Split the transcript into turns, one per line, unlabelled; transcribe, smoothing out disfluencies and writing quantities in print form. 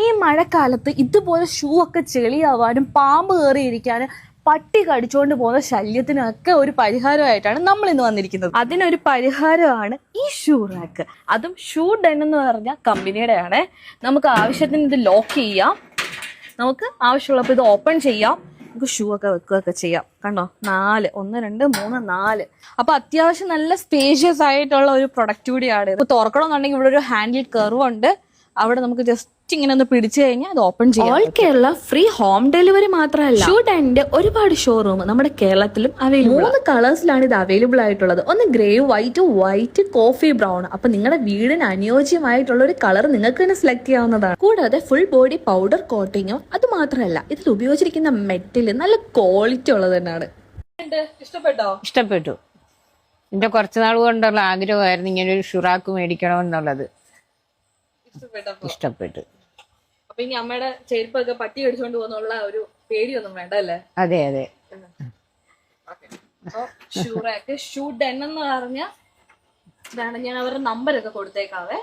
ഈ മഴക്കാലത്ത് ഇതുപോലെ ഷൂ ഒക്കെ ചെളിയാവാനും പാമ്പ് കയറിയിരിക്കാനും പട്ടി കടിച്ചുകൊണ്ട് പോകുന്ന ശല്യത്തിനൊക്കെ ഒരു പരിഹാരമായിട്ടാണ് നമ്മൾ ഇന്ന് വന്നിരിക്കുന്നത്. അതിനൊരു പരിഹാരമാണ് ഈ ഷൂ റാക്ക്. അതും ഷൂ ഡെൻ എന്ന് പറഞ്ഞ കമ്പനിയുടെ ആണ്. നമുക്ക് ആവശ്യത്തിന് ഇത് ലോക്ക് ചെയ്യാം, നമുക്ക് ആവശ്യമുള്ളപ്പോൾ ഇത് ഓപ്പൺ ചെയ്യാം, നമുക്ക് ഷൂ ഒക്കെ വെക്കുകയൊക്കെ ചെയ്യാം. കണ്ടോ, 4 1 2 3 4. അപ്പൊ അത്യാവശ്യം നല്ല സ്പേഷ്യസ് ആയിട്ടുള്ള ഒരു പ്രൊഡക്റ്റ് കൂടിയാണ്. ഇപ്പൊ തുറക്കണമെന്നുണ്ടെങ്കിൽ ഇവിടെ ഒരു ഹാൻഡിൽ കർവ് ഉണ്ട്, അവിടെ നമുക്ക് ജസ്റ്റ് ഇങ്ങനെ ഒന്ന് പിടിച്ചു കഴിഞ്ഞാൽ അത് ഓപ്പൺ ചെയ്യാം. All Kerala free home delivery മാത്രമല്ല, ഷൂ ഡെന്റെ ഒരുപാട് ഷോറൂം നമ്മുടെ കേരളത്തിലും അവൈലബിൾ. 3 കളേഴ്സിലാണ് ഇത് അവൈലബിൾ ആയിട്ടുള്ളത്. ഒന്ന് ഗ്രേ, വൈറ്റ്, കോഫി ബ്രൗൺ. അപ്പൊ നിങ്ങളുടെ വീടിന് അനുയോജ്യമായിട്ടുള്ള ഒരു കളർ നിങ്ങൾക്ക് തന്നെ സെലക്ട് ചെയ്യാവുന്നതാണ്. കൂടാതെ ഫുൾ ബോഡി പൗഡർ കോട്ടിങ്ങും. അത് മാത്രമല്ല, ഇതിൽ ഉപയോഗിച്ചിരിക്കുന്ന മെറ്റൽ നല്ല ക്വാളിറ്റി ഉള്ളത് തന്നെയാണ്.
ഇഷ്ടപ്പെട്ടു. എന്റെ കുറച്ചു നാൾ കൊണ്ടുള്ള ആഗ്രഹമായിരുന്നു ഇങ്ങനെ ഒരു ഷുറാക്ക് മേടിക്കണമെന്നുള്ളത്. ഇഷ്ടപ്പെട്ടു.
അപ്പൊ ഇനി അമ്മയുടെ ചെരുപ്പൊക്കെ പട്ടി കടിച്ചോണ്ട് പോകുന്നുള്ള ഒരു പേടിയൊന്നും വേണ്ട അല്ലേ?
അതെ അതെ.
ഷൂ ഡെൻ എന്ന് പറഞ്ഞ ഇതാണ്. ഞാൻ അവരുടെ നമ്പരൊക്കെ കൊടുത്തേക്കാവേ.